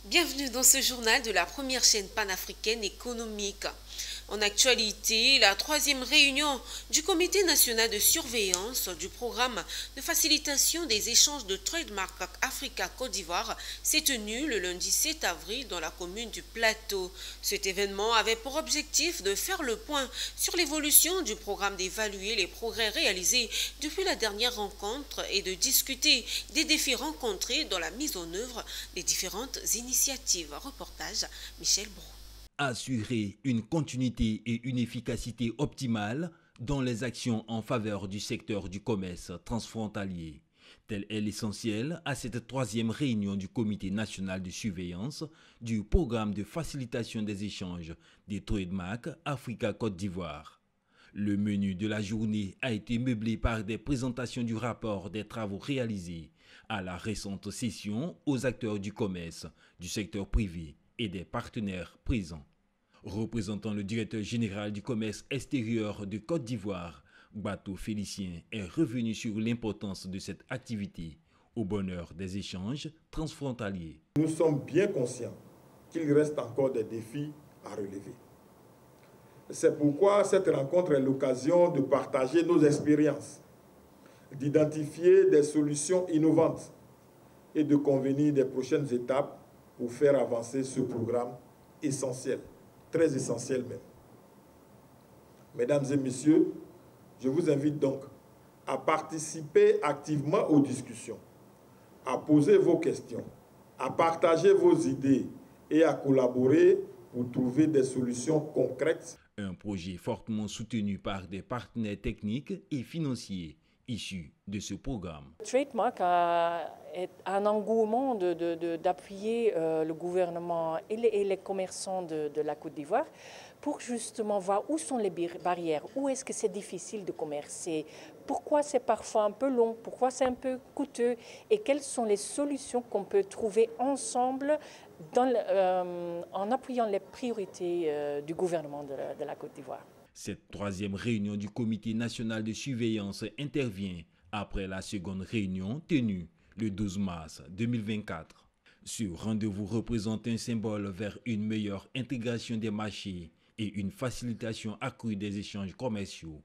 Bienvenue dans ce journal de la première chaîne panafricaine économique. En actualité, la troisième réunion du Comité national de surveillance du programme de facilitation des échanges de Trademark Africa-Côte d'Ivoire s'est tenue le lundi 7 avril dans la commune du Plateau. Cet événement avait pour objectif de faire le point sur l'évolution du programme, d'évaluer les progrès réalisés depuis la dernière rencontre et de discuter des défis rencontrés dans la mise en œuvre des différentes initiatives. Reportage Michel Brou. Assurer une continuité et une efficacité optimale dans les actions en faveur du secteur du commerce transfrontalier. Tel est l'essentiel à cette troisième réunion du Comité national de surveillance du programme de facilitation des échanges des Trademark Africa-Côte d'Ivoire. Le menu de la journée a été meublé par des présentations du rapport des travaux réalisés à la récente session aux acteurs du commerce, du secteur privé et des partenaires présents. Représentant le directeur général du commerce extérieur de Côte d'Ivoire, Bato Félicien, est revenu sur l'importance de cette activité au bonheur des échanges transfrontaliers. Nous sommes bien conscients qu'il reste encore des défis à relever. C'est pourquoi cette rencontre est l'occasion de partager nos expériences, d'identifier des solutions innovantes et de convenir des prochaines étapes pour faire avancer ce programme essentiel, très essentiel même. Mesdames et messieurs, je vous invite donc à participer activement aux discussions, à poser vos questions, à partager vos idées et à collaborer pour trouver des solutions concrètes. Un projet fortement soutenu par des partenaires techniques et financiers issus de ce programme. Trademark est un engouement d'appuyer le gouvernement et les commerçants de la Côte d'Ivoire pour justement voir où sont les barrières, où est-ce que c'est difficile de commercer, pourquoi c'est parfois un peu long, pourquoi c'est un peu coûteux et quelles sont les solutions qu'on peut trouver ensemble en appuyant les priorités du gouvernement de la Côte d'Ivoire. Cette troisième réunion du Comité national de surveillance intervient après la seconde réunion tenue le 12 mars 2024. Ce rendez-vous représente un symbole vers une meilleure intégration des marchés et une facilitation accrue des échanges commerciaux